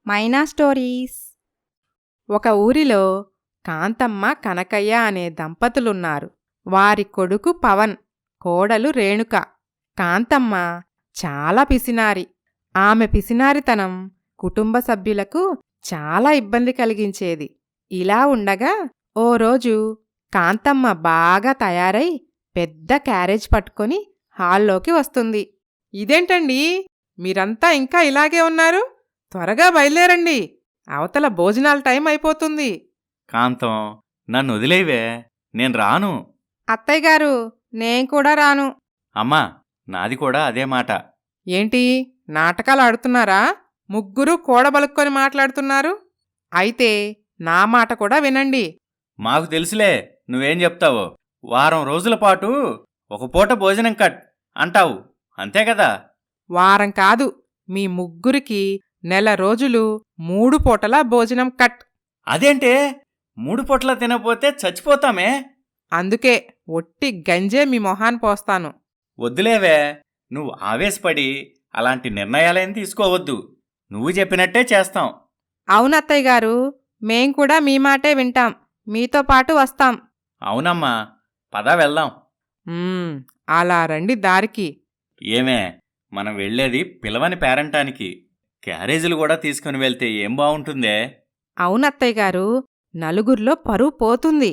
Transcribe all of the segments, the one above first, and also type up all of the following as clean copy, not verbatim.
మైనా stories. ఒక ఊరిలో కాంతమ్మ కనకయ్య అనే దంపతులున్నారు. వారి కొడుకు పవన్, కోడలు రేణుక. కాంతమ్మ చాలా పిసినారి. ఆమె పిసినారితనం కుటుంబ సభ్యులకు చాలా ఇబ్బంది కలిగించేది. ఇలా ఉండగా ఓ రోజు కాంతమ్మ బాగా తయారై పెద్ద క్యారేజ్ పట్టుకొని హాల్లోకి వస్తుంది. ఇదేంటండి, మీరంతా ఇంకా ఇలాగే ఉన్నారు? త్వరగా బయలుదేరండి, అవతల భోజనాల టైం అయిపోతుంది. కాంతం, నన్ను వదిలేవే, నేను రాను. అత్తయ్యగారు, నేను కూడా రాను. అమ్మా, నాది కూడా అదే మాట. ఏంటి, నాటకాలు ఆడుతున్నారా? ముగ్గురు కూడబలుక్కొని మాట్లాడుతున్నారు. అయితే నా మాట కూడా వినండి. మాకు తెలుసులే నువ్వేం చెప్తావో. వారం రోజుల పాటు ఒక పూట భోజనం కట్ అంటావు, అంతే కదా? వారం కాదు, మీ ముగ్గురికి నెల రోజులు 3 పూటలా భోజనం కట్. అదేంటే, 3 పూట్ల తినపోతే చచ్చిపోతామే. అందుకే ఒట్టి గంజే మీ మొహాన్ పోస్తాను. వద్దులేవే, నువ్వు ఆవేశపడి అలాంటి నిర్ణయాలేం తీసుకోవద్దు. నువ్వు చెప్పినట్టే చేస్తాం. అవునత్తయ్యగారు, మేం కూడా మీ మాటే వింటాం, మీతో పాటు వస్తాం. అవునమ్మా, పద వెళ్దాం. అలా రండి దారికి. ఏమే, మనం వెళ్ళేది పిలవని పేరంటానికి. క్యారేజీలు కూడా తీసుకుని వెళ్తే ఏం బావుంటుందే? అవునత్తయ్యగారు, నలుగురిలో పరువు పోతుంది.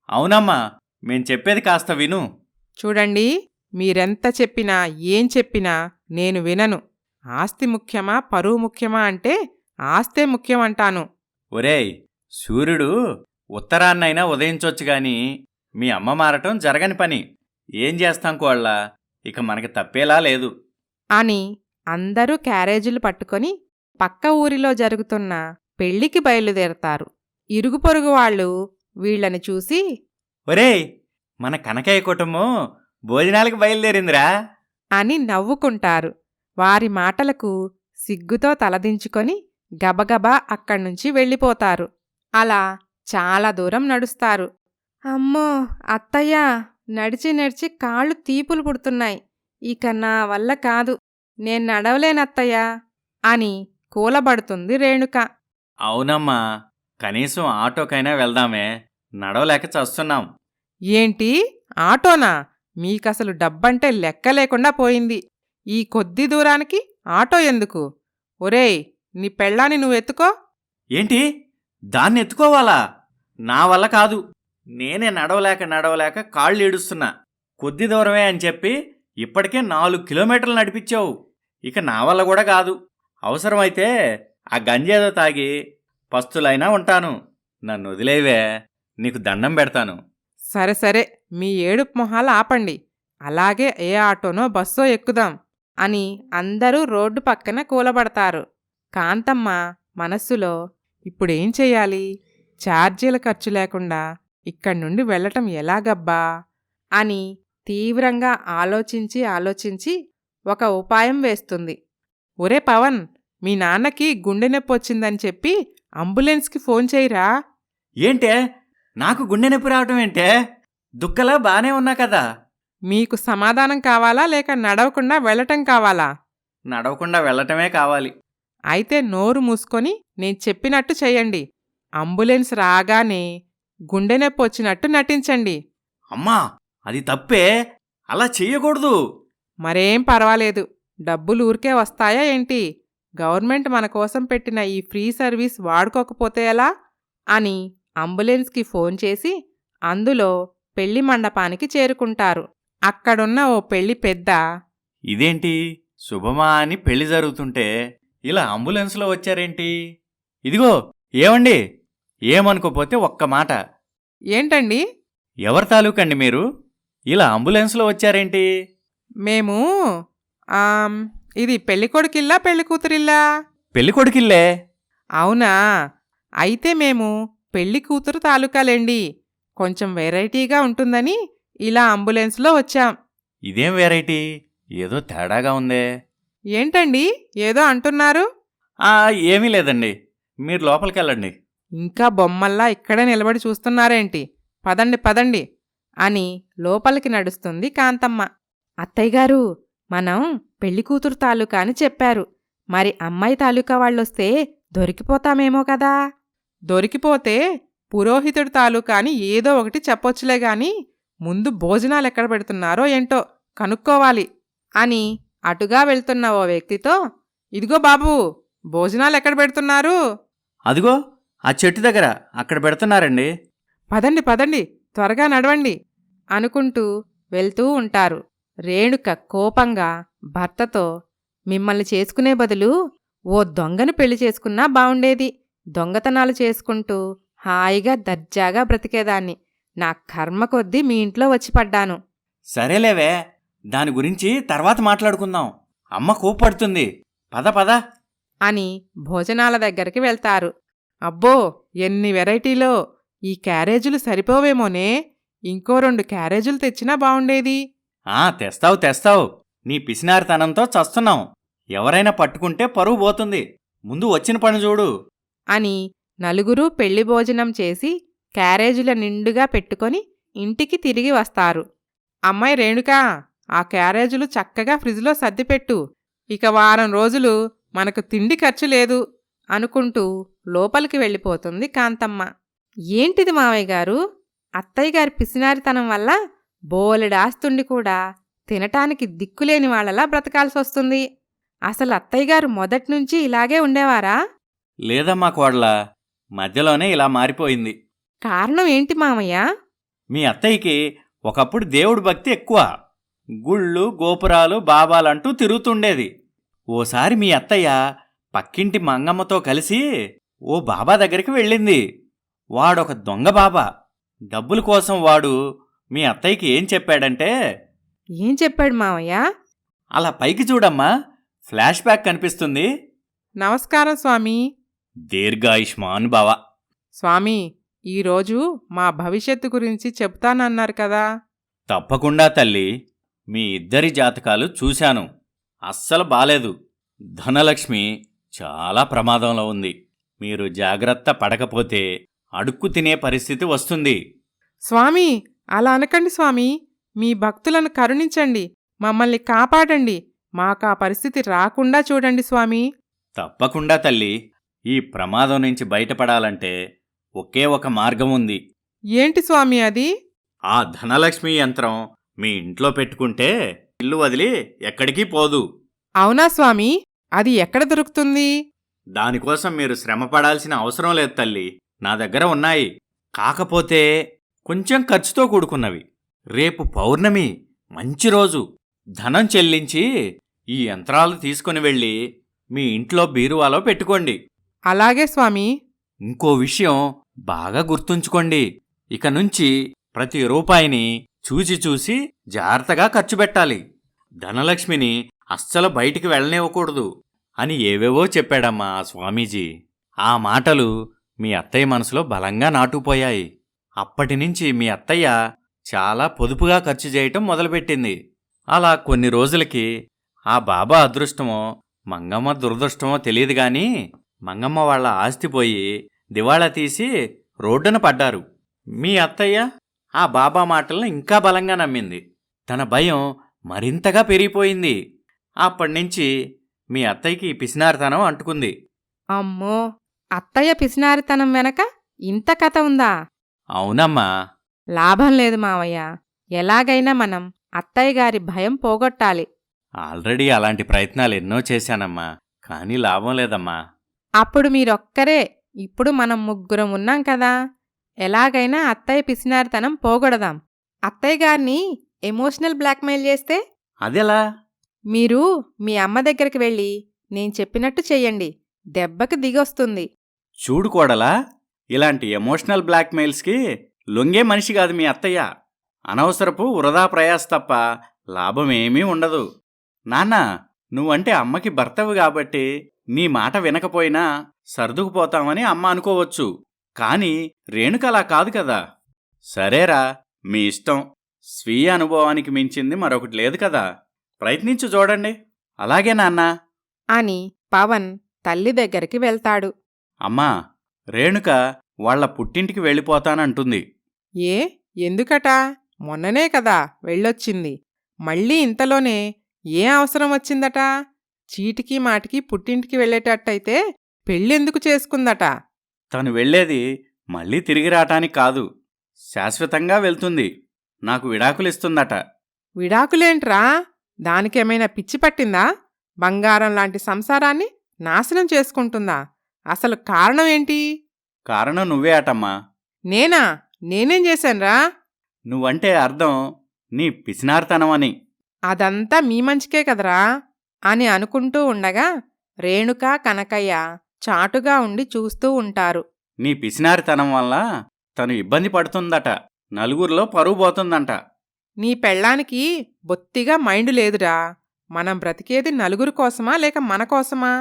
అవునమ్మా, మేం చెప్పేది కాస్త విను. చూడండి, మీరెంత చెప్పినా ఏం చెప్పినా నేను వినను. ఆస్తి ముఖ్యమా పరువు ముఖ్యమా అంటే ఆస్తే ముఖ్యమంటాను. ఒరేయ్, సూర్యుడు ఉత్తరాన్నైనా ఉదయించొచ్చుగాని మీ అమ్మ మారటం జరగని పని. ఏం చేస్తాం కోళ్ళ, ఇక మనకి తప్పేలా లేదు అని అందరూ క్యారేజీలు పట్టుకొని పక్క ఊరిలో జరుగుతున్న పెళ్లికి బయలుదేరతారు. ఇరుగు పొరుగు వాళ్ళు వీళ్లని చూసి, ఒరేయ్, మన కనకయ్య కుటుంబం భోజనాలకు బయలుదేరిందిరా అని నవ్వుకుంటారు. వారి మాటలకు సిగ్గుతో తలదించుకొని గబగబా అక్కడ్నుంచి వెళ్ళిపోతారు. అలా చాలా దూరం నడుస్తారు. అమ్మో అత్తయ్యా, నడిచి నడిచి కాళ్ళు తీపులు పుడుతున్నాయి. ఇక నా వల్ల కాదు, నేను నడవలేనత్తయ్యా అని కూలబడుతుంది రేణుక. అవునమ్మా, కనీసం ఆటోకైనా వెళ్దామే, నడవలేక చస్తున్నాం. ఏంటి, ఆటోనా? మీకసలు డబ్బంటే లెక్క లేకుండా పోయింది. ఈ కొద్ది దూరానికి ఆటో ఎందుకు? ఒరేయ్, నీ పెళ్ళాన్ని నువ్వెత్తుకో. ఏంటి, దాన్ని ఎత్తుకోవాలా? నా వల్ల కాదు. నేనే నడవలేక కాళ్ళు ఏడుస్తున్నా. కొద్ది దూరమే అని చెప్పి ఇప్పటికే 4 కిలోమీటర్లు నడిపించావు. ఇక నా వల్ల కూడా కాదు. అవసరమైతే ఆ గంజేదో తాగి పస్తులైనా ఉంటాను. నన్ను వదిలేవే, నీకు దండం పెడతాను. సరే సరే, మీ ఏడుపు మొహాలు ఆపండి. అలాగే ఏ ఆటోనో బస్సో ఎక్కుదాం అని అందరూ రోడ్డు పక్కన కూలబడతారు. కాంతమ్మ మనస్సులో, ఇప్పుడేం చెయ్యాలి? ఛార్జీల ఖర్చు లేకుండా ఇక్కడ్నుండి వెళ్లటం ఎలాగబ్బా అని తీవ్రంగా ఆలోచించి ఒక ఉపాయం వేస్తుంది. ఒరే పవన్, మీ నాన్నకి గుండె నొప్పి వచ్చిందని చెప్పి అంబులెన్స్కి ఫోన్ చేయిరా. ఏంటే, నాకు గుండె నొప్పి రావటం ఏంటే? దుక్కలా బానే ఉన్నా కదా. మీకు సమాధానం కావాలా లేక నడవకుండా వెళ్లటం కావాలా? నడవకుండా వెళ్లటమే కావాలి. అయితే నోరు మూసుకొని నేను చెప్పినట్టు చెయ్యండి. అంబులెన్స్ రాగానే గుండె నొప్పి వచ్చినట్టు నటించండి. అమ్మా, అది తప్పే, అలా చెయ్యకూడదు. మరేం పర్వాలేదు, డబ్బులు ఊరికే వస్తాయా ఏంటి? గవర్నమెంట్ మన కోసం పెట్టిన ఈ ఫ్రీ సర్వీస్ వాడుకోకపోతే ఎలా అని అంబులెన్స్కి ఫోన్ చేసి అందులో పెళ్లి మండపానికి చేరుకుంటారు. అక్కడున్న ఓ పెళ్లి పెద్ద, ఇదేంటి, శుభమా అని పెళ్లి జరుగుతుంటే ఇలా అంబులెన్స్లో వచ్చారేంటి? ఇదిగో ఏమండి, ఏమనుకోపోతే ఒక్క మాట. ఏంటండి? ఎవరి తాలూకండి మీరు? ఇలా అంబులెన్స్లో వచ్చారేంటి? మేము ఇది పెళ్ళికొడుకిల్లా పెళ్ళికూతురిల్లా? పెళ్ళికొడుకిల్లే. అవునా? అయితే మేము పెళ్లి కూతురు తాలూకాలేండి. కొంచెం వెరైటీగా ఉంటుందని ఇలా అంబులెన్స్లో వచ్చాం. ఇదేం వెరైటీ, ఏదో తేడాగా ఉందే. ఏంటండి ఏదో అంటున్నారు? ఏమీ లేదండి, మీరు లోపలికెళ్ళండి. ఇంకా బొమ్మల్లా ఇక్కడే నిలబడి చూస్తున్నారేంటి? పదండి పదండి అని లోపలికి నడుస్తుంది కాంతమ్మ. అత్తయ్యగారు, మనం పెళ్లికూతురు తాలూకా అని చెప్పారు. మరి అమ్మాయి తాలూకా వాళ్ళొస్తే దొరికిపోతామేమో కదా. దొరికిపోతే పురోహితుడి తాలూకాని ఏదో ఒకటి చెప్పొచ్చులే గాని ముందు భోజనాలెక్కడ పెడుతున్నారో ఏంటో కనుక్కోవాలి అని అటుగా వెళ్తున్న ఓ వ్యక్తితో, ఇదిగో బాబూ, భోజనాలెక్కడ పెడుతున్నారు? అదిగో ఆ చెట్టు దగ్గర అక్కడ పెడుతున్నారండి. పదండి పదండి, త్వరగా నడవండి అనుకుంటూ వెళ్తూ ఉంటారు. రేణుక కోపంగా భర్తతో, మిమ్మల్ని చేసుకునే బదులు ఓ దొంగను పెళ్లి చేసుకున్నా బావుండేది. దొంగతనాలు చేసుకుంటూ హాయిగా దర్జాగా బ్రతికేదాన్ని. నా కర్మ కొద్దీ మీ ఇంట్లో వచ్చి పడ్డాను. సరేలేవే, దాని గురించి తర్వాత మాట్లాడుకుందాం. అమ్మ కోప్పడుతుంది. పద పద అని భోజనాల దగ్గరికి వెళ్తారు. అబ్బో, ఎన్ని వెరైటీలో! ఈ క్యారేజీలు సరిపోవేమోనే. ఇంకో 2 క్యారేజీలు తెచ్చినా బావుండేది. తెస్తావు తెస్తావు. నీ పిసినారితనంతో చస్తున్నాం. ఎవరైనా పట్టుకుంటే పరువు పోతుంది. ముందు వచ్చిన పని చూడు అని నలుగురూ పెళ్లి భోజనం చేసి క్యారేజీల నిండుగా పెట్టుకొని ఇంటికి తిరిగి వస్తారు. అమ్మాయి రేణుకా, ఆ క్యారేజీలు చక్కగా ఫ్రిజ్లో సర్దిపెట్టు. ఇక వారం రోజులు మనకు తిండి ఖర్చు లేదు అనుకుంటూ లోపలికి వెళ్ళిపోతుంది కాంతమ్మ. ఏంటిది మావయ్య గారు, అత్తయ్య గారి పిసినారితనం వల్ల బోలెడాస్తుండి కూడా తినటానికి దిక్కులేని వాళ్ళలా బ్రతకాల్సొస్తుంది. అసలు అత్తయ్య గారు మొదట్నుంచి ఇలాగే ఉండేవారా? లేదమ్మా కోడలా, మధ్యలోనే ఇలా మారిపోయింది. కారణం ఏంటి మామయ్య? మీ అత్తయ్యకి ఒకప్పుడు దేవుడి భక్తి ఎక్కువ. గుళ్ళు గోపురాలు బాబాలంటూ తిరుగుతుండేది. ఓసారి మీ అత్తయ్య పక్కింటి మంగమ్మతో కలిసి ఓ బాబా దగ్గరికి వెళ్ళింది. వాడొక దొంగ బాబా. డబ్బుల కోసం వాడు మీ అత్తయ్యకి ఏం చెప్పాడంటే, ఏం చెప్పాడు మామయ్య? అలా పైకి చూడమ్మా, ఫ్లాష్ బ్యాక్ కనిపిస్తుంది. నమస్కారం స్వామీ. దీర్ఘాయుష్మాన్ భవ. స్వామీ, ఈరోజు మా భవిష్యత్తు గురించి చెప్తానన్నారు కదా. తప్పకుండా తల్లి. మీ ఇద్దరి జాతకాలు చూశాను. అస్సలు బాలేదు. ధనలక్ష్మి చాలా ప్రమాదంలో ఉంది. మీరు జాగ్రత్త పడకపోతే అడుక్కు తినే పరిస్థితి వస్తుంది. స్వామీ, అలా అనకండి స్వామీ. మీ భక్తులను కరుణించండి, మమ్మల్ని కాపాడండి. మాకా పరిస్థితి రాకుండా చూడండి స్వామీ. తప్పకుండా తల్లి. ఈ ప్రమాదం నుంచి బయటపడాలంటే ఒకే ఒక మార్గం ఉంది. ఏంటి స్వామీ అది? ఆ ధనలక్ష్మి యంత్రం మీ ఇంట్లో పెట్టుకుంటే ఇల్లు వదిలి ఎక్కడికి పోదు. అవునా స్వామీ? అది ఎక్కడ దొరుకుతుంది? దానికోసం మీరు శ్రమపడాల్సిన అవసరం లేదు తల్లి. నా దగ్గర ఉన్నాయి. కాకపోతే కొంచెం ఖర్చుతో కూడుకున్నవి. రేపు పౌర్ణమి, మంచి రోజు. ధనం చెల్లించి ఈ యంత్రాలు తీసుకుని వెళ్ళి మీ ఇంట్లో బీరువాలో పెట్టుకోండి. అలాగే స్వామీ. ఇంకో విషయం బాగా గుర్తుంచుకోండి. ఇక నుంచి ప్రతి రూపాయిని చూసి చూసి జాగ్రత్తగా ఖర్చు పెట్టాలి. ధనలక్ష్మిని అస్సలు బయటికి వెళ్ళనివ్వకూడదు అని ఏవేవో చెప్పాడమ్మా ఆ స్వామీజీ. ఆ మాటలు మీ అత్తయ్య మనసులో బలంగా నాటుకుపోయాయి. అప్పటినుంచి మీ అత్తయ్య చాలా పొదుపుగా ఖర్చు చేయటం మొదలుపెట్టింది. అలా కొన్ని రోజులకి ఆ బాబా అదృష్టమో మంగమ్మ దురదృష్టమో తెలియదు గాని మంగమ్మ వాళ్ల ఆస్తిపోయి దివాళా తీసి రోడ్డున పడ్డారు. మీ అత్తయ్య ఆ బాబా మాటలను ఇంకా బలంగా నమ్మింది. తన భయం మరింతగా పెరిగిపోయింది. అప్పటినుంచి మీ అత్తయ్యకి ఈ పిసినారితనం అంటుకుంది. అమ్మో, అత్తయ్య పిసినారితనం వెనక ఇంత కథ ఉందా? అవునమ్మా. లాభం లేదు మావయ్య. ఎలాగైనా మనం అత్తయ్య గారి భయం పోగొట్టాలి. ఆల్రెడీ అలాంటి ప్రయత్నాలు ఎన్నో చేశానమ్మా, కానీ లాభం లేదమ్మా. అప్పుడు మీరొక్కరే, ఇప్పుడు మనం ముగ్గురం ఉన్నాం కదా. ఎలాగైనా అత్తయ్య పిసినారితనం పోగొడదాం. అత్తయ్య గారిని ఎమోషనల్ బ్లాక్మెయిల్ చేస్తే? అదెలా? మీరు మీ అమ్మ దగ్గరికి వెళ్ళి నేను చెప్పినట్టు చెయ్యండి. దెబ్బకి దిగొస్తుంది. చూడు కోడలా, ఇలాంటి ఎమోషనల్ బ్లాక్మెయిల్స్కి లొంగే మనిషి కాదు మీ అత్తయ్య. అనవసరపు వృధా ప్రయాస తప్ప లాభమేమీ ఉండదు. నాన్న, నువ్వంటే అమ్మకి భర్తవు కాబట్టి నీ మాట వినకపోయినా సర్దుకుపోతామని అమ్మ అనుకోవచ్చు. కాని రేణుకలా కాదు కదా. సరేరా, మీ ఇష్టం. స్వీయ అనుభవానికి మించింది మరొకటి లేదు కదా. ప్రయత్నించు చూడండి. అలాగే నాన్నా అని పవన్ తల్లి దగ్గరికి వెళ్తాడు. అమ్మా, రేణుక వాళ్ల పుట్టింటికి వెళ్ళిపోతానంటుంది. ఏ, ఎందుకట? మొన్ననే కదా వెళ్ళొచ్చింది. మళ్ళీ ఇంతలోనే ఏ అవసరం వచ్చిందట? చీటికి మాటికి పుట్టింటికి వెళ్ళేటట్టయితే పెళ్ళెందుకు చేసుకుందట? తను వెళ్ళేది మళ్ళీ తిరిగి రావటానికి కాదు, శాశ్వతంగా వెళ్తుంది. నాకు విడాకులిస్తుందట. విడాకులేంట్రా? దానికేమైనా పిచ్చి పట్టిందా? బంగారం లాంటి సంసారాన్ని నాశనం చేసుకుంటుందా? అసలు కారణం ఏంటి? కారణం నువ్వే అటమ్మా. నేనా? నేనేం చేశాన్రా? నువ్వంటే అర్థం నీ పిసినారితనమని. అదంతా మీ మంచికే కదరా అని అనుకుంటూ ఉండగా రేణుక, కనకయ్య చాటుగా ఉండి చూస్తూ ఉంటారు. నీ పిసినారితనం వల్ల తను ఇబ్బంది పడుతుందట. నలుగురిలో పరువు పోతుందంట. నీ పెళ్ళానికి బొత్తిగా మైండు లేదురా. మనం బ్రతికేది నలుగురు కోసమా లేక మన కోసమా?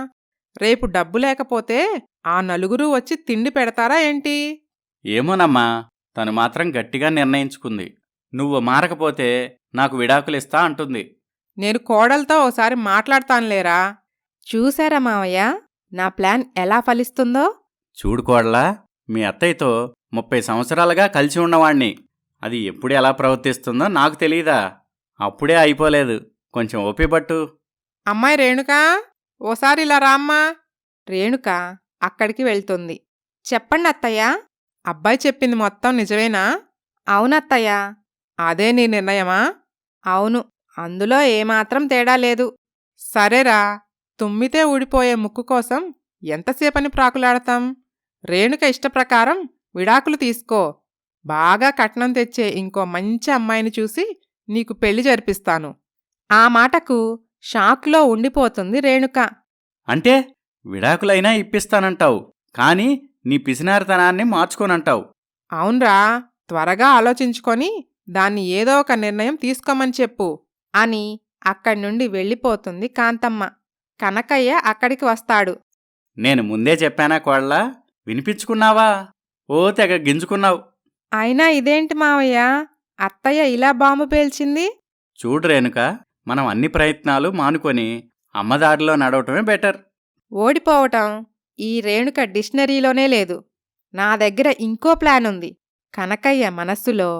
రేపు డబ్బు లేకపోతే ఆ నలుగురు వచ్చి తిండి పెడతారా ఏంటి? ఏమోనమ్మా, తను మాత్రం గట్టిగా నిర్ణయించుకుంది. నువ్వు మారకపోతే నాకు విడాకులిస్తా అంటుంది. నేను కోడలతో ఓసారి మాట్లాడతానులేరా. చూశారా మావయ్య, నా ప్లాన్ ఎలా ఫలిస్తుందో? చూడుకోడలా, మీ అత్తయ్యతో 30 సంవత్సరాలుగా కలిసి ఉన్నవాణ్ణి. అది ఎప్పుడు ఎలా ప్రవర్తిస్తుందో నాకు తెలీదా? అప్పుడే అయిపోలేదు, కొంచెం ఓపిపట్టు. అమ్మాయి రేణుక, ఓసారి ఇలా రామ్మా. రేణుక అక్కడికి వెళ్తుంది. చెప్పండి అత్తయ్య. అబ్బాయి చెప్పింది మొత్తం నిజమేనా? అవునత్తయ్య. అదే నీ నిర్ణయమా? అవును, అందులో ఏమాత్రం తేడా లేదు. సరేరా, తుమ్మితే ఊడిపోయే ముక్కు కోసం ఎంతసేపని ప్రాకులాడతాం? రేణుక ఇష్టప్రకారం విడాకులు తీసుకో. బాగా కట్నం తెచ్చే ఇంకో మంచి అమ్మాయిని చూసి నీకు పెళ్లి జరిపిస్తాను. ఆ మాటకు షాక్లో ఉండిపోతుంది రేణుక. అంటే విడాకులైనా ఇప్పిస్తానంటావు, కానీ నీ పిసినారితనాన్ని మార్చుకోనంటావు. అవునరా, త్వరగా ఆలోచించుకొని దాన్ని ఏదో ఒక నిర్ణయం తీసుకోమని చెప్పు అని అక్కడ్నుండి వెళ్ళిపోతుంది కాంతమ్మ. కనకయ్య అక్కడికి వస్తాడు. నేను ముందే చెప్పానా కోడలా? వినిపించుకున్నావా? ఓ తెగ గింజుకున్నావు. అయినా ఇదేంటి మావయ్య, అత్తయ్య ఇలా బాంబు పేల్చింది? చూడు రేణుక, మనం అన్ని ప్రయత్నాలు మానుకొని అమ్మదారిలో నడవటమే బెటర్. ఓడిపోవటం ఈ రేణుక డిక్షనరీలోనే లేదు. నా దగ్గర ఇంకో ప్లాన్ ఉంది. కనకయ్య మనస్సులో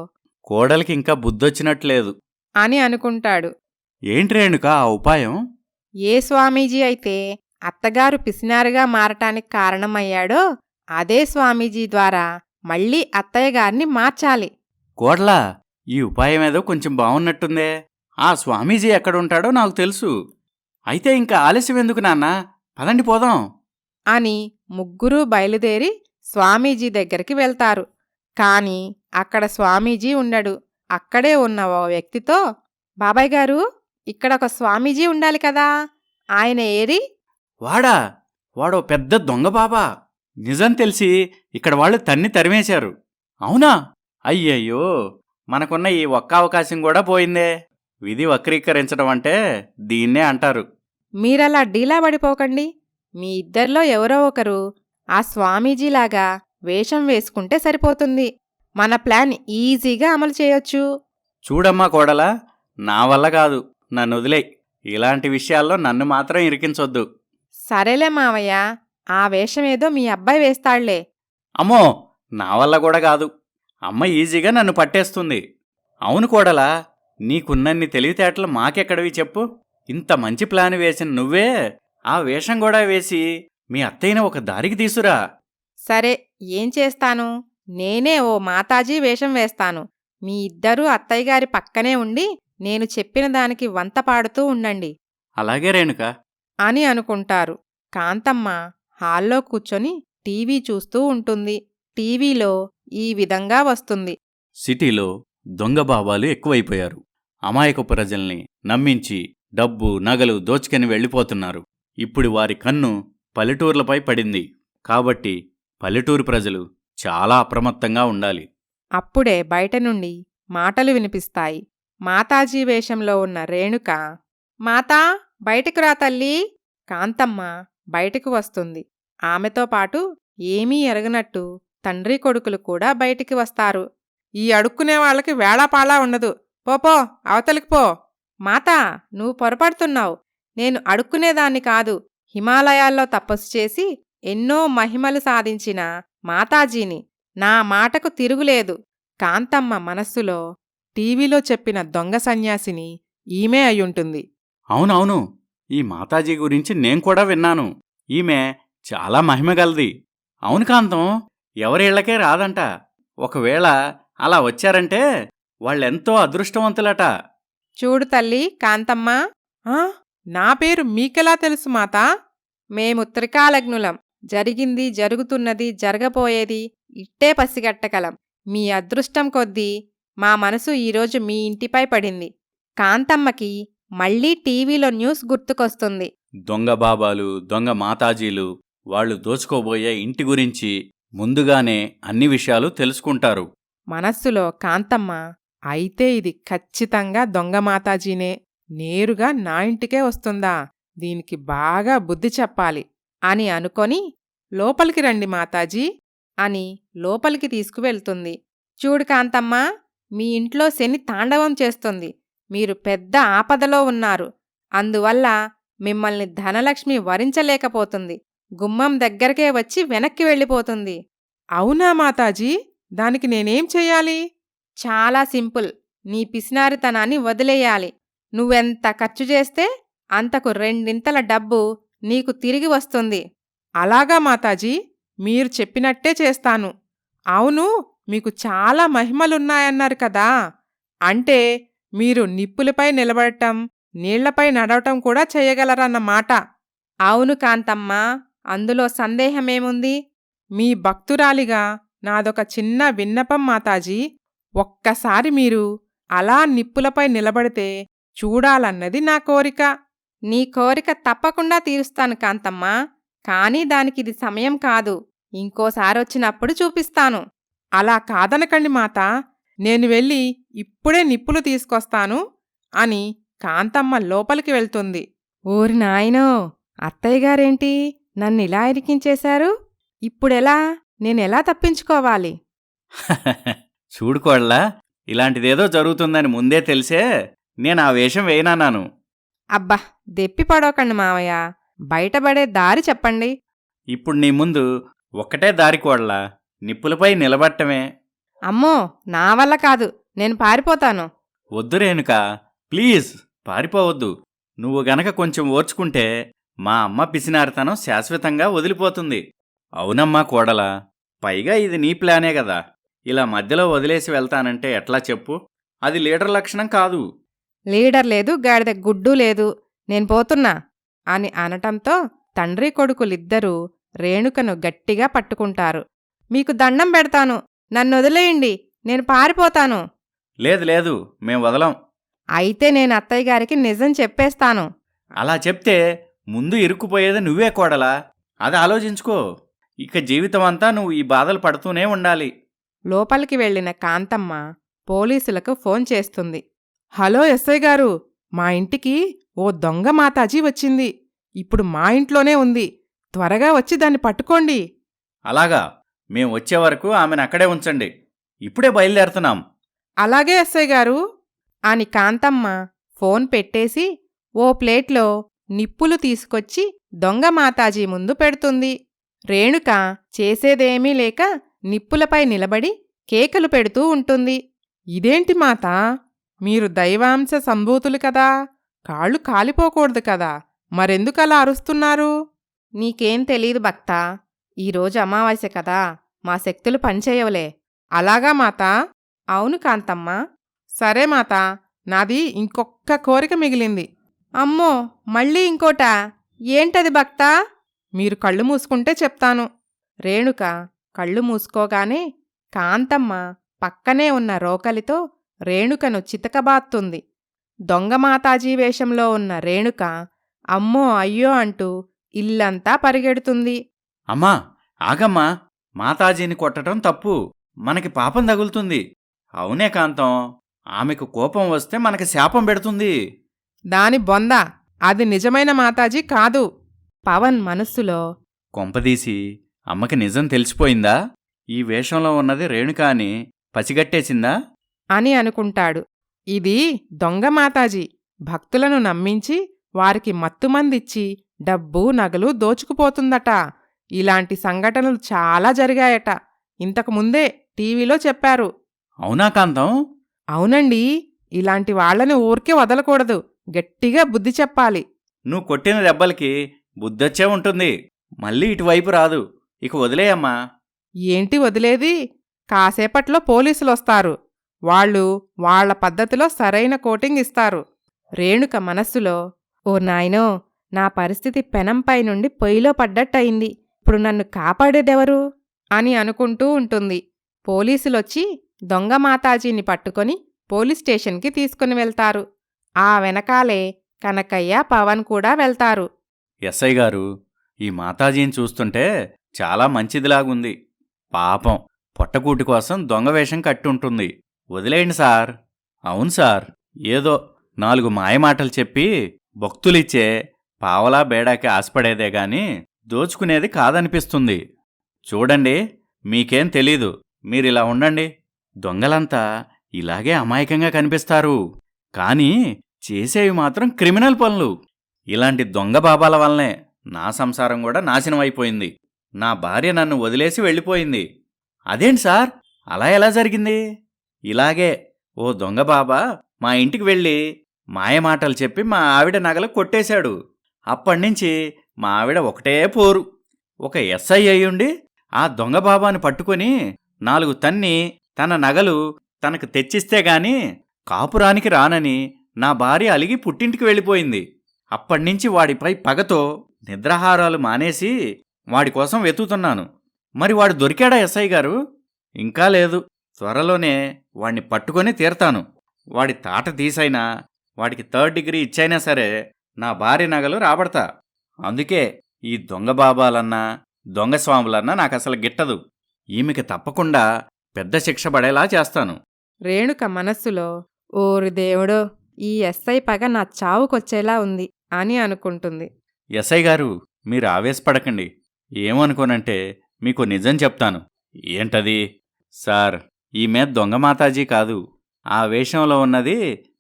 కోడలికి ఇంకా బుద్ధొచ్చినట్లేదు అని అనుకుంటాడు. ఏంటి రేణుక ఆ ఉపాయం? ఏ స్వామీజీ అయితే అత్తగారు పిసినారుగా మారటానికి కారణమయ్యాడో అదే స్వామీజీ ద్వారా మళ్ళీ అత్తయ్యగారిని మార్చాలి. కోడలా, ఈ ఉపాయం ఏదో కొంచెం బావున్నట్టుందే. ఆ స్వామీజీ ఎక్కడుంటాడో నాకు తెలుసు. అయితే ఇంకా ఆలస్యం ఎందుకు నాన్నా? పదండి పోదాం అని ముగ్గురూ బయలుదేరి స్వామీజీ దగ్గరికి వెళ్తారు. కాని అక్కడ స్వామీజీ ఉండడు. అక్కడే ఉన్న ఓ వ్యక్తితో, బాబాయ్ గారు, ఇక్కడ ఒక స్వామీజీ ఉండాలి కదా, ఆయన ఏరి? వాడా? వాడో పెద్ద దొంగ బాబా. నిజం తెలిసి ఇక్కడ వాళ్ళు తన్ని తరిమేశారు. అవునా? అయ్యయ్యో, మనకున్న ఈ ఒక్క అవకాశం కూడా పోయిందే. విధి వక్రీకరించడం అంటే దీన్నే అంటారు. మీరలా డీలా పడిపోకండి. మీ ఇద్దరిలో ఎవరో ఒకరు ఆ స్వామీజీలాగా వేషం వేసుకుంటే సరిపోతుంది. మన ప్లాన్ ఈజీగా అమలు చేయొచ్చు. చూడమ్మా కోడలా, నా వల్ల కాదు, నన్ను వదిలేయ్. ఇలాంటి విషయాల్లో నన్ను మాత్రం ఇరికించొద్దు. సరేలే మావయ్య, ఆ వేషమేదో మీ అబ్బాయి వేస్తాళ్లే. అమ్మో, నా వల్ల కూడా కాదు. అమ్మ ఈజీగా నన్ను పట్టేస్తుంది. అవును కోడలా, నీకున్నన్ని తెలివితేటలు మాకెక్కడివి చెప్పు? ఇంత మంచి ప్లాన్ వేసిన నువ్వే ఆ వేషం కూడా వేసి మీ అత్తయ్యని ఒక దారికి తీసురా. సరే, ఏం చేస్తాను? నేనే ఓ మాతాజీ వేషం వేస్తాను. మీ ఇద్దరూ అత్తయ్యగారి పక్కనే ఉండి నేను చెప్పిన దానికి వంత పాడుతూ ఉండండి అలాగే రేణుక అని అనుకుంటారు. కాంతమ్మ హాల్లో కూర్చొని టీవీ చూస్తూ ఉంటుంది. టీవీలో ఈ విధంగా వస్తుంది. సిటీలో దొంగ బాబాలు ఎక్కువైపోయారు. అమాయక ప్రజల్ని నమ్మించి డబ్బు నగలు దోచుకొని వెళ్ళిపోతున్నారు. ఇప్పుడు వారి కన్ను పల్లెటూర్లపై పడింది. కాబట్టి పల్లెటూరు ప్రజలు చాలా అప్రమత్తంగా ఉండాలి. అప్పుడే బయట నుండి మాటలు వినిపిస్తాయి. మాతాజీ వేషంలో ఉన్న రేణుక, మాతా, బయటికి రా తల్లీ. కాంతమ్మ బయటికి వస్తుంది. ఆమెతో పాటు ఏమీ ఎరగనట్టు తండ్రి కొడుకులు కూడా బయటికి వస్తారు. ఈ అడుక్కునే వాళ్ళకి వేళాపాళా ఉండదు. పోపో, అవతలికి పో. మాతా, నువ్వు పొరపడుతున్నావు. నేను అడుక్కునేదాన్ని కాదు. హిమాలయాల్లో తపస్సు చేసి ఎన్నో మహిమలు సాధించిన మాతాజీని. నా మాటకు తిరుగులేదు. కాంతమ్మ మనస్సులో టీవీలో చెప్పిన దొంగ సన్యాసిని ఈమె అయ్యుంటుంది. అవునవును, ఈ మాతాజీ గురించి నేను కూడా విన్నాను. ఈమె చాలా మహిమగలది. అవును కాంతం, ఎవరిళ్లకే రాదంట. ఒకవేళ అలా వచ్చారంటే వాళ్ళెంతో అదృష్టవంతులట. చూడు తల్లి కాంతమ్మ. ఆ, నా పేరు మీకెలా తెలుసు మాతా? మేము త్రికాలగ్నులం. జరిగింది, జరుగుతున్నది, జరగబోయేది ఇట్టే పసిగట్టగలం. మీ అదృష్టం కొద్దీ మా మనసు ఈరోజు మీ ఇంటిపై పడింది. కాంతమ్మకి మళ్ళీ టీవీలో న్యూస్ గుర్తుకొస్తుంది. దొంగ బాబాలు, దొంగ మాతాజీలు వాళ్ళు దోచుకోబోయే ఇంటి గురించి ముందుగానే అన్ని విషయాలు తెలుసుకుంటారు. మనస్సులో కాంతమ్మ, అయితే ఇది ఖచ్చితంగా దొంగ మాతాజీనే. నేరుగా నా ఇంటికే వస్తుందా? దీనికి బాగా బుద్ధి చెప్పాలి అని అనుకొని, లోపలికి రండి మాతాజీ అని లోపలికి తీసుకువెళ్తుంది. చూడు కాంతమ్మ, మీ ఇంట్లో శని తాండవం చేస్తుంది. మీరు పెద్ద ఆపదలో ఉన్నారు. అందువల్ల మిమ్మల్ని ధనలక్ష్మి వరించలేకపోతుంది. గుమ్మం దగ్గరకే వచ్చి వెనక్కి వెళ్ళిపోతుంది. అవునా మాతాజీ? దానికి నేనేం చెయ్యాలి? చాలా సింపుల్. నీ పిసినారితనాన్ని వదిలేయాలి. నువ్వెంత ఖర్చు చేస్తే అంతకు రెండింతల డబ్బు నీకు తిరిగి వస్తుంది. అలాగా మాతాజీ, మీరు చెప్పినట్టే చేస్తాను. అవును, మీకు చాలా మహిమలున్నాయన్నారు కదా. అంటే మీరు నిప్పులపై నిలబడటం, నీళ్లపై నడవటం కూడా చెయ్యగలరన్నమాట. అవును కాంతమ్మ, అందులో సందేహమేముంది? మీ భక్తురాలిగా నాదొక చిన్న విన్నపం మాతాజీ. ఒక్కసారి మీరు అలా నిప్పులపై నిలబడితే చూడాలన్నది నా కోరిక. నీ కోరిక తప్పకుండా తీరుస్తాను కాంతమ్మ. కానీ దానికిది సమయం కాదు. ఇంకోసారొచ్చినప్పుడు చూపిస్తాను. అలా కాదనకండి మాతా. నేను వెళ్ళి ఇప్పుడే నిప్పులు తీసుకొస్తాను అని కాంతమ్మ లోపలికి వెళ్తుంది. ఓరి నాయనో, అత్తయ్యగారేంటి నన్నిలా ఇరికించేశారు? ఇప్పుడెలా? నేనెలా తప్పించుకోవాలి? చూడుకోళ్ళా, ఇలాంటిదేదో జరుగుతుందని ముందే తెలిసే నేను ఆ వేషం వేయనన్నాను. అబ్బా, దెప్పి పడోకండి మావయ్య. బయటపడే దారి చెప్పండి. ఇప్పుడు నీ ముందు ఒక్కటే దారి కోడలా, నిప్పులపై నిలబట్టమే. అమ్మో, నా వల్ల కాదు. నేను పారిపోతాను. వద్దు రేణుకా, ప్లీజ్ పారిపోవద్దు. నువ్వు గనక కొంచెం ఓర్చుకుంటే మా అమ్మ పిసినారితనం శాశ్వతంగా వదిలిపోతుంది. అవునమ్మా కోడలా, పైగా ఇది నీ ప్లానే కదా. ఇలా మధ్యలో వదిలేసి వెళ్తానంటే ఎట్లా చెప్పు? అది లీడర్ లక్షణం కాదు. లీడర్ లేదు, గాడిద గుడ్డు లేదు. నేను పోతున్నా అని అనటంతో తండ్రి కొడుకులిద్దరూ రేణుకను గట్టిగా పట్టుకుంటారు. మీకు దండం పెడతాను, నన్నొదిలేయండి, నేను పారిపోతాను. లేదు లేదు, మేం వదలం. అయితే నేను అత్తయ్యగారికి నిజం చెప్పేస్తాను. అలా చెప్తే ముందు ఇరుక్కుపోయేది నువ్వే కోడలా. అది ఆలోచించుకో. ఇక జీవితమంతా నువ్వు ఈ బాధలు పడుతూనే ఉండాలి. లోపలికి వెళ్లిన కాంతమ్మ పోలీసులకు ఫోన్ చేస్తుంది. హలో ఎస్ఐ గారు, మా ఇంటికి ఓ దొంగ మాతాజీ వచ్చింది. ఇప్పుడు మా ఇంట్లోనే ఉంది. త్వరగా వచ్చి దాన్ని పట్టుకోండి. అలాగా, మేం వచ్చే వరకు ఆమెను అక్కడే ఉంచండి. ఇప్పుడే బయలుదేరుతున్నాం. అలాగే ఎస్ఐ గారు అని కాంతమ్మ ఫోన్ పెట్టేసి ఓ ప్లేట్లో నిప్పులు తీసుకొచ్చి దొంగ మాతాజీ ముందు పెడుతుంది. రేణుక చేసేదేమీ లేక నిప్పులపై నిలబడి కేకలు పెడుతూ ఉంటుంది. ఇదేంటి మాతా, మీరు దైవాంశ సంభూతులు కదా, కాళ్ళు కాలిపోకూడదు కదా, మరెందుకలా అరుస్తున్నారు? నీకేం తెలీదు భక్తా, ఈరోజు అమావాస్య కదా, మా శక్తులు పనిచేయవులే. అలాగా మాతా? అవును కాంతమ్మ. సరే మాతా, నాది ఇంకొక్క కోరిక మిగిలింది. అమ్మో, మళ్ళీ ఇంకోటా? ఏంటది భక్తా? మీరు కళ్ళు మూసుకుంటే చెప్తాను. రేణుక కళ్ళు మూసుకోగానే కాంతమ్మ పక్కనే ఉన్న రోకలితో రేణుకను చితకబాత్తుంది. దొంగ మాతాజీ వేషంలో ఉన్న రేణుక అమ్మో అయ్యో అంటూ ఇల్లంతా పరిగెడుతుంది. అమ్మా, ఆగమ్మా. మాతాజీని కొట్టడం తప్పు. మనకి పాపం తగులుతుంది. అవునే కాంతం, ఆమెకు కోపం వస్తే మనకి శాపం పెడుతుంది. దాని బొంద, అది నిజమైన మాతాజీ కాదు. పవన్ మనస్సులో కొంపదీసి అమ్మకి నిజం తెలిసిపోయిందా? ఈ వేషంలో ఉన్నది రేణుక అని పసిగట్టేసిందా అని అనుకుంటాడు. ఇది దొంగ మాతాజీ భక్తులను నమ్మించి వారికి మత్తుమందిచ్చి డబ్బు నగలు దోచుకుపోతుందట. ఇలాంటి సంఘటనలు చాలా జరిగాయట. ఇంతకుముందే టీవీలో చెప్పారు. అవునా కాంతం? అవునండి. ఇలాంటి వాళ్లని ఊరికే వదలకూడదు. గట్టిగా బుద్ధి చెప్పాలి. నువ్వు కొట్టిన దెబ్బలకి బుద్ధొచ్చే ఉంటుంది. మళ్ళీ ఇటువైపు రాదు. ఇక వదిలేయమ్మా. ఏంటి వదిలేది? కాసేపట్లో పోలీసులొస్తారు. వాళ్ళు వాళ్ళ పద్ధతిలో సరైన కోటింగ్ ఇస్తారు. రేణుక మనస్సులో, ఓ నాయనో, నా పరిస్థితి పెనంపై నుండి పొయ్యిలో పడ్డట్టయింది. ఇప్పుడు నన్ను కాపాడేదెవరు అని అనుకుంటూ ఉంటుంది. పోలీసులొచ్చి దొంగ మాతాజీని పట్టుకొని పోలీస్ స్టేషన్కి తీసుకుని వెళ్తారు. ఆ వెనకాలే కనకయ్య, పవన్ కూడా వెళ్తారు. ఎస్ఐ గారు, ఈ మాతాజీని చూస్తుంటే చాలా మంచిదిలాగుంది. పాపం పొట్టకూటి కోసం దొంగవేషం కట్టుంటుంది. వదిలేయండి సార్. అవును సార్, ఏదో 4 మాయమాటలు చెప్పి భక్తులిచ్చే పావలా బేడాకి ఆశపడేదే గాని దోచుకునేది కాదనిపిస్తుంది. చూడండి, మీకేం తెలీదు. మీరిలా ఉండండి. దొంగలంతా ఇలాగే అమాయకంగా కనిపిస్తారు, కానీ చేసేవి మాత్రం క్రిమినల్ పనులు. ఇలాంటి దొంగ బాబాల వల్లనే నా సంసారం కూడా నాశనమైపోయింది. నా భార్య నన్ను వదిలేసి వెళ్ళిపోయింది. అదేంటి సార్, అలా ఎలా జరిగింది? ఇలాగే ఓ దొంగ బాబా మా ఇంటికి వెళ్ళి మాయమాటలు చెప్పి మా ఆవిడ నగలు కొట్టేశాడు. అప్పటినుంచి మా ఆవిడ ఒకటే పోరు. ఒక ఎస్ఐ అయ్యుండి ఆ దొంగ బాబాను పట్టుకొని 4 తన్ని తన నగలు తనకు తెచ్చిస్తే గాని కాపురానికి రానని నా భార్య అలిగి పుట్టింటికి వెళ్ళిపోయింది. అప్పటినుంచి వాడిపై పగతో నిద్రాహారాలు మానేసి వాడి కోసం వెతుకుతున్నాను. మరి వాడు దొరికాడా ఎస్ఐ గారు? ఇంకా లేదు. త్వరలోనే వాణ్ణి పట్టుకొని తీరతాను. వాడి తాట తీసైనా, వాడికి 3rd డిగ్రీ ఇచ్చైనా సరే నా భార్య నగలు రాబడతా. అందుకే ఈ దొంగ బాబాలన్నా దొంగ స్వాములన్నా నాకసలు గిట్టదు. ఈమెకి తప్పకుండా పెద్ద శిక్ష పడేలా చేస్తాను. రేణుక మనస్సులో, ఓరి దేవుడో, ఈ ఎస్ఐ పగ నా చావుకొచ్చేలా ఉంది అని అనుకుంటుంది. ఎస్ఐ గారు, మీరు ఆవేశపడకండి. ఏమనుకోనంటే మీకు నిజం చెప్తాను. ఏంటది? సార్, ఈమె దొంగ మాతాజీ కాదు. ఆ వేషంలో ఉన్నది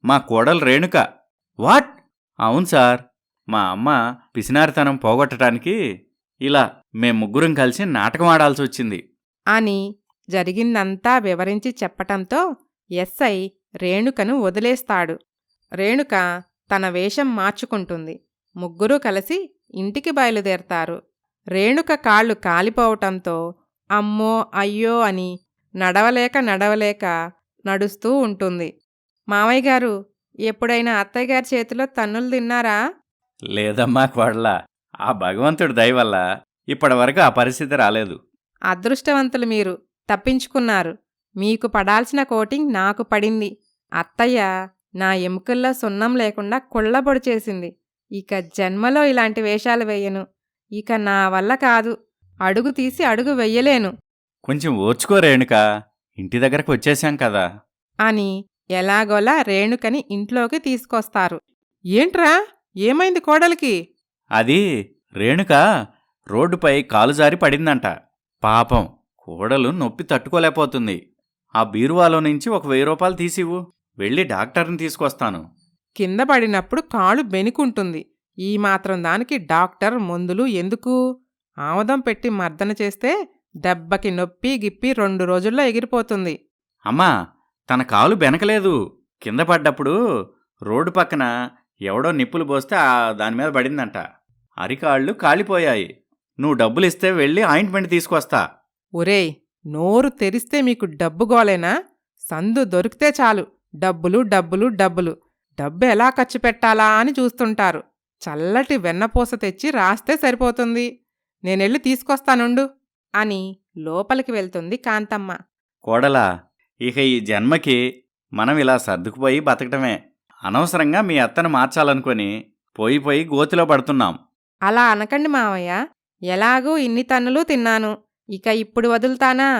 మా కోడలు రేణుక. వాట్? అవును సార్, మా అమ్మ పిసినారితనం పోగొట్టడానికి ఇలా ముగ్గురం కలిసి నాటకం ఆడాల్సి వచ్చింది అని జరిగిందంతా వివరించి చెప్పటంతో ఎస్ఐ రేణుకను వదిలేస్తాడు. రేణుక తన వేషం మార్చుకుంటుంది. ముగ్గురూ కలిసి ఇంటికి బయలుదేరతారు. రేణుక కాళ్ళు కాలిపోవటంతో అమ్మో అయ్యో అని నడవలేక నడుస్తూ ఉంటుంది. మావయ్య గారు, ఎప్పుడైనా అత్తయ్యగారి చేతిలో తన్నులు తిన్నారా? లేదమ్మా కోడలా, ఆ భగవంతుడి దయ వల్ల ఇప్పటివరకు ఆ పరిస్థితి రాలేదు. అదృష్టవంతులు మీరు, తప్పించుకున్నారు. మీకు పడాల్సిన కోటింగ్ నాకు పడింది. అత్తయ్య నా ఎముకల్లో సున్నం లేకుండా కుళ్ళబొడి చేసింది. ఇక జన్మలో ఇలాంటి వేషాలు వెయ్యను. ఇక నా వల్ల కాదు. అడుగు తీసి అడుగు వెయ్యలేను కొంచెం ఓర్చుకో రేణుక, ఇంటి దగ్గరకు వచ్చేశాం కదా అని ఎలాగోలా రేణుకని ఇంట్లోకి తీసుకొస్తారు. ఏంట్రా, ఏమైంది కోడలికి? అది రేణుక రోడ్డుపై కాలుజారి పడిందంట. పాపం కోడలు నొప్పి తట్టుకోలేకపోతుంది. ఆ బీరువాలో నుంచి ఒక 1000 రూపాయలు తీసివ్వు. వెళ్ళి డాక్టర్ని తీసుకొస్తాను. కింద పడినప్పుడు కాళ్ళు బెనికుంటుంది. ఈ మాత్రం దానికి డాక్టర్ మందులు ఎందుకు? ఆముదం పెట్టి మర్దన చేస్తే దెబ్బకి నొప్పి గిప్పి 2 రోజుల్లో ఎగిరిపోతుంది. అమ్మా, తన కాలు బెనకలేదు. కింద పడ్డప్పుడు రోడ్డు పక్కన ఎవడో నిప్పులు పోస్తే దానిమీద పడిందంట. అరికాళ్ళు కాలిపోయాయి. నువ్వు డబ్బులిస్తే వెళ్ళి ఆయింట్మెంట్ తీసుకొస్తా. ఒరేయ్, నోరు తెరిస్తే మీకు డబ్బు గోలేనా? సందు దొరికితే చాలు డబ్బులు డబ్బులు డబ్బులు. డబ్బు ఎలా ఖర్చు పెట్టాలా అని చూస్తుంటారు. చల్లటి వెన్నపూస తెచ్చి రాస్తే సరిపోతుంది. నేనెళ్ళి తీసుకొస్తానుండు అని లోపలికి వెళ్తుంది కాంతమ్మ. కోడలా, ఇక ఈ జన్మకి మనం ఇలా సర్దుకుపోయి బతకటమే. అనవసరంగా మీ అత్తను మార్చాలనుకొని పోయి గోతిలో పడుతున్నాం. అలా అనకండి మావయ్య. ఎలాగూ ఇన్ని తన్నులు తిన్నాను. ఇక ఇప్పుడు వదులుతానా?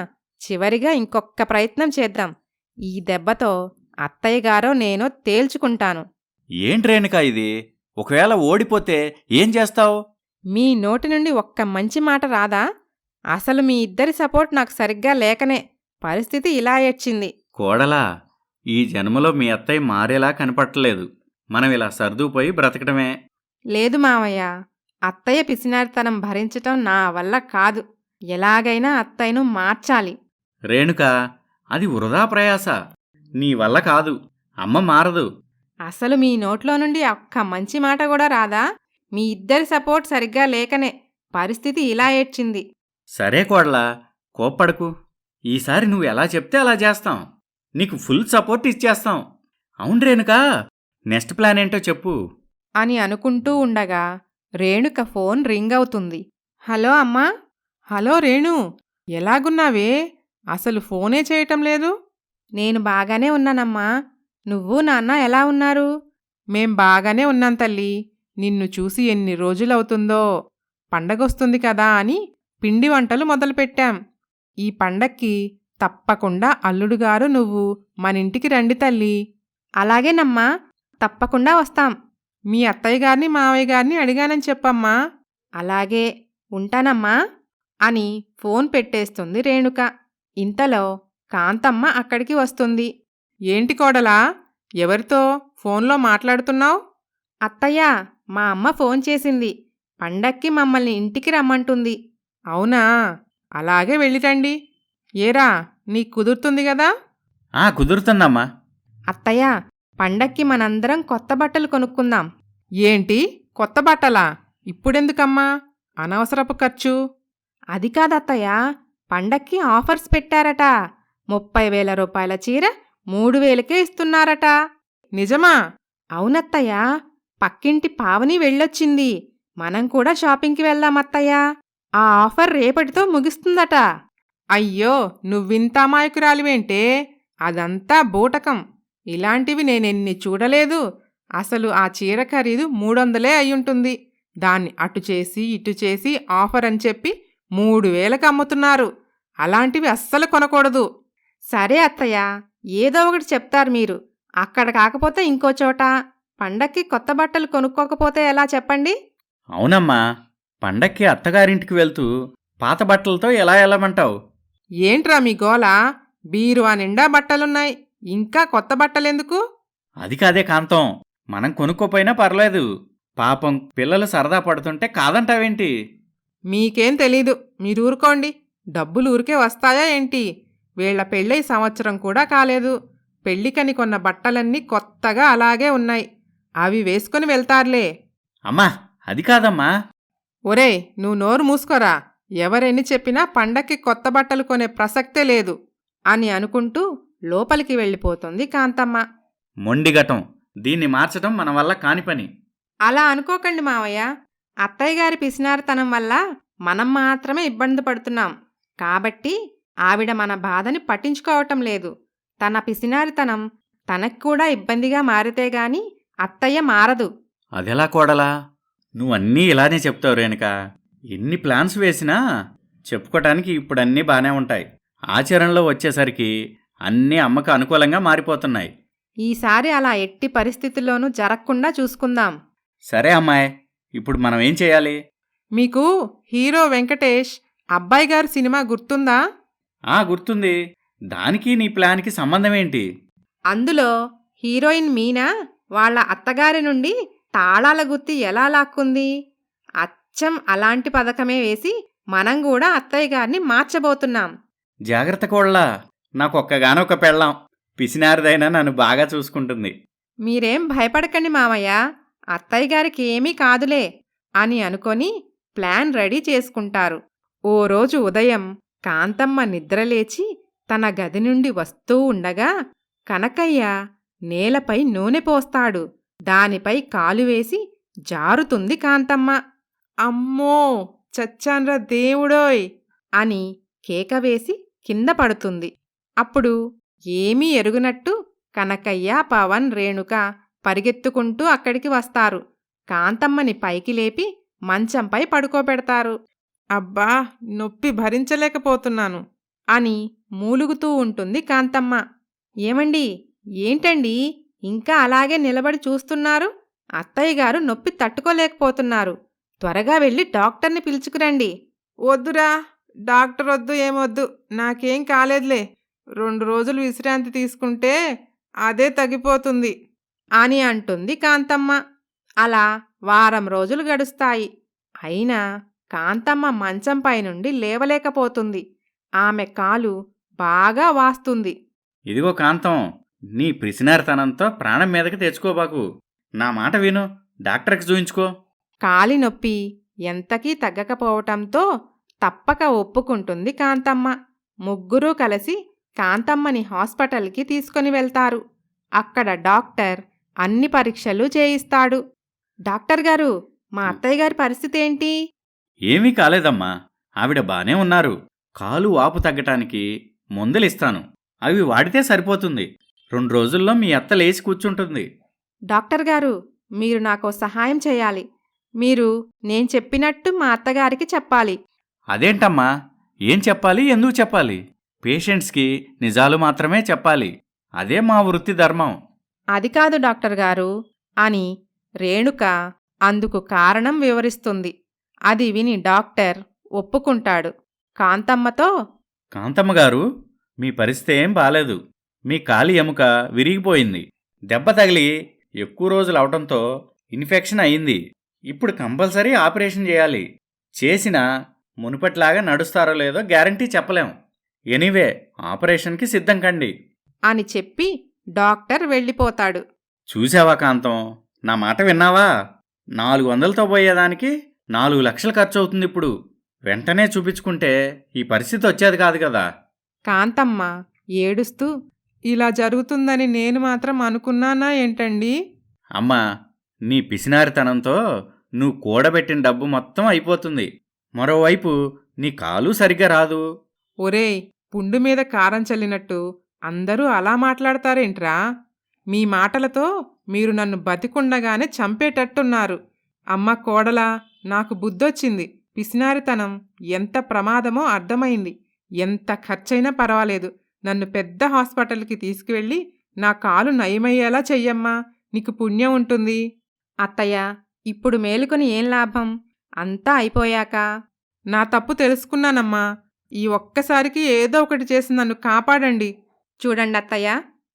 చివరిగా ఇంకొక్క ప్రయత్నం చేద్దాం. ఈ దెబ్బతో అత్తయ్యగారో నేనో తేల్చుకుంటాను. ఏంటి రేణుక ఇది? ఒకవేళ ఓడిపోతే ఏం చేస్తావు? మీ నోటి నుండి ఒక్క మంచి మాట రాదా? అసలు మీ ఇద్దరి సపోర్ట్ నాకు సరిగ్గా లేకనే పరిస్థితి ఇలా ఏడ్చింది. కోడలా, ఈ జన్మలో మీ అత్తయ్య మారేలా కనపట్టలేదు. మనం ఇలా సర్దుకుపోయి బ్రతకటమే. లేదు మావయ్య, అత్తయ్య పిసినారితనం భరించటం నా వల్ల కాదు. ఎలాగైనా అత్తయ్యను మార్చాలి. రేణుక, అది వృధా ప్రయాస. నీ వల్ల కాదు. అమ్మ మారదు. అసలు మీ నోట్లో నుండి ఒక్క మంచి మాట కూడా రాదా? మీ ఇద్దరి సపోర్ట్ సరిగ్గా లేకనే పరిస్థితి ఇలా ఏడ్చింది. సరే కోడలా, కోప్పడకు. ఈసారి నువ్వు ఎలా చెప్తే అలా చేస్తాం. నీకు ఫుల్ సపోర్ట్ ఇచ్చేస్తాం. అవును రేణుకా, నెక్స్ట్ ప్లాన్ ఏంటో చెప్పు. అని అనుకుంటూ ఉండగా రేణుక ఫోన్ రింగ్ అవుతుంది. హలో అమ్మా. హలో రేణు, ఎలాగున్నావే? అసలు ఫోనే చేయటం లేదు. నేను బాగానే ఉన్నానమ్మా. నువ్వు నాన్న ఎలా ఉన్నారు? మేం బాగానే ఉన్నాం తల్లి. నిన్ను చూసి ఎన్ని రోజులవుతుందో. పండగొస్తుంది కదా అని పిండి వంటలు మొదలుపెట్టాం. ఈ పండక్కి తప్పకుండా అల్లుడుగారు నువ్వు మనింటికి రండి తల్లి. అలాగేనమ్మా, తప్పకుండా వస్తాం. మీ అత్తయ్యగారిని మావయ్యగారిని అడిగానని చెప్పమ్మా. అలాగే, ఉంటానమ్మా అని ఫోన్ పెట్టేస్తుంది రేణుక. ఇంతలో కాంతమ్మ అక్కడికి వస్తుంది. ఏంటి కోడలా, ఎవరితో ఫోన్లో మాట్లాడుతున్నావు? అత్తయ్యా, మా అమ్మ ఫోన్ చేసింది. పండక్కి మమ్మల్ని ఇంటికి రమ్మంటుంది. అవునా? అలాగే వెళ్ళిరండి. ఏరా, నీకు కుదురుతుంది గదా? కుదురుతుందమ్మా. అత్తయ్యా, పండక్కి మనందరం కొత్త బట్టలు కొనుక్కుందాం. ఏంటి, కొత్త బట్టలా? ఇప్పుడెందుకమ్మా? అనవసరపు ఖర్చు. అది కాదత్తయ్యా, పండక్కి ఆఫర్స్ పెట్టారట. 30,000 రూపాయల చీర 3,000కే ఇస్తున్నారట. నిజమా? అవునత్తయ్యా, పక్కింటి పావని వెళ్ళొచ్చింది. మనం కూడా షాపింగ్కి వెళ్దామత్తయ్యా. ఆ ఆఫర్ రేపటితో ముగిస్తుందట. అయ్యో, నువ్వింత అమాయకురాలివేంటే? అదంతా బూటకం. ఇలాంటివి నేనెన్ని చూడలేదు. అసలు ఆ చీర ఖరీదు 300 అయ్యుంటుంది. దాన్ని అటు చేసి ఇటు చేసి ఆఫర్ అని చెప్పి 3,000కి అమ్ముతున్నారు. అలాంటివి అస్సలు కొనకూడదు. సరే అత్తయ్య, ఏదో ఒకటి చెప్తారు మీరు. అక్కడ కాకపోతే ఇంకో చోట. పండక్కి కొత్త బట్టలు కొనుక్కోకపోతే ఎలా చెప్పండి? అవునమ్మా, పండక్కి అత్తగారింటికి వెళ్తూ పాత బట్టలతో ఎలా వెళ్ళమంటావు? ఏంట్రా మీ గోల? బీరువా నిండా బట్టలున్నాయి, ఇంకా కొత్త బట్టలెందుకు? అది కాదే కాంతం, మనం కొనుక్కోపోయినా పర్లేదు. పాపం పిల్లలు సరదా పడుతుంటే కాదంటావేంటి? మీకేం తెలీదు, మీరూరుకోండి. డబ్బులు ఊరికే వస్తాయా ఏంటి? వీళ్ల పెళ్ళై సంవత్సరం కూడా కాలేదు. పెళ్ళికని కొన్న బట్టలన్నీ కొత్తగా అలాగే ఉన్నాయి. అవి వేసుకుని వెళ్తారులే. అమ్మా, అది కాదమ్మా. ఒరేయ్, నువ్వు నోరు మూసుకోరా. ఎవరెన్ని చెప్పినా పండక్కి కొత్త బట్టలు కొనే ప్రసక్తే లేదు అని అనుకుంటూ లోపలికి వెళ్ళిపోతుంది కాంతమ్మ. మొండిగటం, దీన్ని మార్చడం మన వల్ల కాని పని. అలా అనుకోకండి మావయ్య. అత్తయ్యగారి పిసినారితనం వల్ల మనం మాత్రమే ఇబ్బంది పడుతున్నాం. కాబట్టి ఆవిడ మన బాధని పట్టించుకోవటం లేదు. తన పిసినారితనం తనకు కూడా ఇబ్బందిగా మారితేగాని అత్తయ్య మారదు. అదెలా కోడలా? నువ్వన్నీ ఇలానే చెప్తావు రేణుకా. ఎన్ని ప్లాన్స్ వేసినా చెప్పుకోటానికి ఇప్పుడన్నీ బానే ఉంటాయి. ఆచరణలో వచ్చేసరికి అన్నీ అమ్మకు అనుకూలంగా మారిపోతున్నాయి. ఈసారి అలా ఎట్టి పరిస్థితుల్లోనూ జరగకుండా చూసుకుందాం. సరే అమ్మాయి, ఇప్పుడు మనం ఏం చేయాలి? మీకు హీరో వెంకటేష్ అబ్బాయి గారి సినిమా గుర్తుందా? గుర్తుంది. దానికి నీ ప్లాన్కి సంబంధమేంటి? అందులో హీరోయిన్ మీనా వాళ్ళ అత్తగారి నుండి తాళాల గుత్తి ఎలా లాక్కుంది? అచ్చం అలాంటి పథకమే వేసి మనం కూడా అత్తయ్య గారిని మార్చబోతున్నాం. జాగ్రత్త కోళ్ళా, నాకొక్కగానొక్క పెళ్ళాం. పిసినారిదైనా నన్ను బాగా చూసుకుంటుంది. మీరేం భయపడకండి మామయ్య, అత్తయ్య గారికి ఏమీ కాదులే అని అనుకొని ప్లాన్ రెడీ చేసుకుంటారు. ఓ రోజు ఉదయం కాంతమ్మ నిద్రలేచి తన గది నుండి వస్తూ ఉండగా కనకయ్య నేలపై నూనె పోస్తాడు. దానిపై కాలు వేసి జారుతుంది కాంతమ్మ. అమ్మో, చచ్చాన్రా దేవుడోయ్ అని కేకవేసి కింద పడుతుంది. అప్పుడు ఏమీ ఎరుగునట్టు కనకయ్య, పవన్, రేణుక పరిగెత్తుకుంటూ అక్కడికి వస్తారు. కాంతమ్మని పైకి లేపి మంచంపై పడుకోబెడతారు. అబ్బా, నొప్పి భరించలేకపోతున్నాను అని మూలుగుతూ ఉంటుంది కాంతమ్మ. ఏమండి, ఏంటండి ఇంకా అలాగే నిలబడి చూస్తున్నారు? అత్తయ్యగారు నొప్పి తట్టుకోలేకపోతున్నారు. త్వరగా వెళ్ళి డాక్టర్ని పిలుచుకురండి. వద్దురా, డాక్టర్ వద్దు, ఏమొద్దు. నాకేం కాలేదులే. 2 రోజులు విశ్రాంతి తీసుకుంటే అదే తగ్గిపోతుంది అని అంటుంది కాంతమ్మ. అలా వారం రోజులు గడుస్తాయి. అయినా కాంతమ్మ మంచంపై నుండి లేవలేకపోతుంది. ఆమె కాలు బాగా వాస్తుంది. ఇదిగో కాంతం, నీ పిసినారితనంతో ప్రాణం మీదకి తెచ్చుకోబాకు. నా మాట విను, డాక్టర్కి చూయించుకో. కాలి నొప్పి ఎంతకీ తగ్గకపోవటంతో తప్పక ఒప్పుకుంటుంది కాంతమ్మ. ముగ్గురూ కలిసి కాంతమ్మని హాస్పిటల్కి తీసుకొని వెళ్తారు. అక్కడ డాక్టర్ అన్ని పరీక్షలు చేయిస్తాడు. డాక్టర్ గారు, మా అత్తయ్య గారి పరిస్థితి ఏంటి? ఏమీ కాలేదమ్మా, ఆవిడ బానే ఉన్నారు. కాలు వాపు తగ్గటానికి మందులిస్తాను, అవి వాడితే సరిపోతుంది. 2 రోజుల్లో మీ అత్త లేచి కూర్చుంటుంది. డాక్టర్ గారు, మీరు నాకో సహాయం చేయాలి. మీరు నేను చెప్పినట్టు మా అత్తగారికి చెప్పాలి. అదేంటమ్మా, ఏం చెప్పాలి, ఎందుకు చెప్పాలి? పేషెంట్స్కి నిజాలు మాత్రమే చెప్పాలి. అదే మా వృత్తి ధర్మం. అది కాదు డాక్టర్ గారు అని రేణుక అందుకు కారణం వివరిస్తుంది. అది విని డాక్టర్ ఒప్పుకుంటాడు. కాంతమ్మతో, కాంతమ్మగారు, మీ పరిస్థితి ఏం బాలేదు. మీ కాలి ఎముక విరిగిపోయింది. దెబ్బ తగిలి ఎక్కువ రోజులు అవటంతో ఇన్ఫెక్షన్ అయింది. ఇప్పుడు కంపల్సరీ ఆపరేషన్ చేయాలి. చేసినా మునుపట్లాగా నడుస్తారో లేదో గ్యారంటీ చెప్పలేం. ఎనీవే, ఆపరేషన్కి సిద్ధం కండి అని చెప్పి డాక్టర్ వెళ్ళిపోతాడు. చూసావా కాంతం, నా మాట విన్నావా? 400తో పోయేదానికి 4 లక్షలు ఖర్చవుతుంది ఇప్పుడు. వెంటనే చూపించుకుంటే ఈ పరిస్థితి వచ్చేది కాదు కదా. కాంతమ్మ ఏడుస్తూ, ఇలా జరుగుతుందని నేను మాత్రం అనుకున్నానా ఏంటండి? అమ్మా, నీ పిసినారితనంతో నువ్వు కూడబెట్టిన డబ్బు మొత్తం అయిపోతుంది. మరోవైపు నీ కాలు సరిగ్గా రాదు. ఒరేయ్, పుండు మీద కారం చల్లినట్టు అందరూ అలా మాట్లాడతారేంట్రా? మీ మాటలతో మీరు నన్ను బతికుండగానే చంపేటట్టున్నారు. అమ్మ కోడలా, నాకు బుద్ధొచ్చింది. పిసినారితనం ఎంత ప్రమాదమో అర్థమైంది. ఎంత ఖర్చైనా పర్వాలేదు, నన్ను పెద్ద హాస్పిటల్కి తీసుకువెళ్ళి నా కాలు నయమయ్యేలా చెయ్యమ్మా, నీకు పుణ్యం ఉంటుంది. అత్తయ్య, ఇప్పుడు మేలుకొని ఏం లాభం? అంతా అయిపోయాక. నా తప్పు తెలుసుకున్నానమ్మా. ఈ ఒక్కసారికి ఏదో ఒకటి చేసి నన్ను కాపాడండి. చూడండి అత్తయ్య,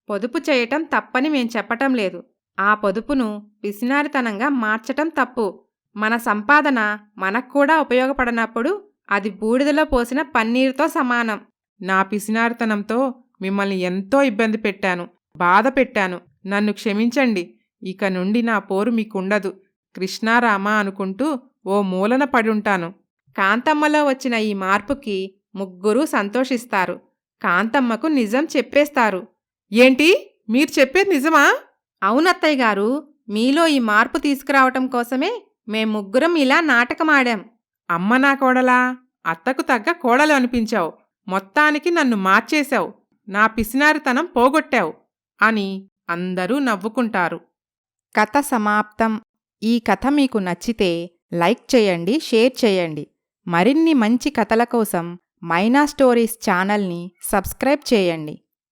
పొదుపు చేయటం తప్పని మేం చెప్పటం లేదు. ఆ పొదుపును పిసినారితనంగా మార్చటం తప్పు. మన సంపాదన మనక్కూడా ఉపయోగపడనప్పుడు అది బూడిదలో పోసిన పన్నీరుతో సమానం. నా పిసినారితనంతో మిమ్మల్ని ఎంతో ఇబ్బంది పెట్టాను, బాధ పెట్టాను. నన్ను క్షమించండి. ఇక నుండి నా పోరు మీకుండదు. కృష్ణారామ అనుకుంటూ ఓ మూలన పడుంటాను. కాంతమ్మలో వచ్చిన ఈ మార్పుకి ముగ్గురూ సంతోషిస్తారు. కాంతమ్మకు నిజం చెప్పేస్తారు. ఏంటి, మీరు చెప్పేది నిజమా? అవునత్తయ్య గారు, మీలో ఈ మార్పు తీసుకురావటం కోసమే మేం ముగ్గురం ఇలా నాటకమాడాం. అమ్మ నా కోడలా, అత్తకు తగ్గ కోడలు అనిపించావు. మొత్తానికి నన్ను మార్చేశావు, నా పిసినారితనం పోగొట్టావు అని అందరూ నవ్వుకుంటారు. కథ సమాప్తం. ఈ కథ మీకు నచ్చితే లైక్ చేయండి, షేర్ చేయండి. మరిన్ని మంచి కథల కోసం మైనా స్టోరీస్ ఛానల్ని సబ్స్క్రైబ్ చేయండి.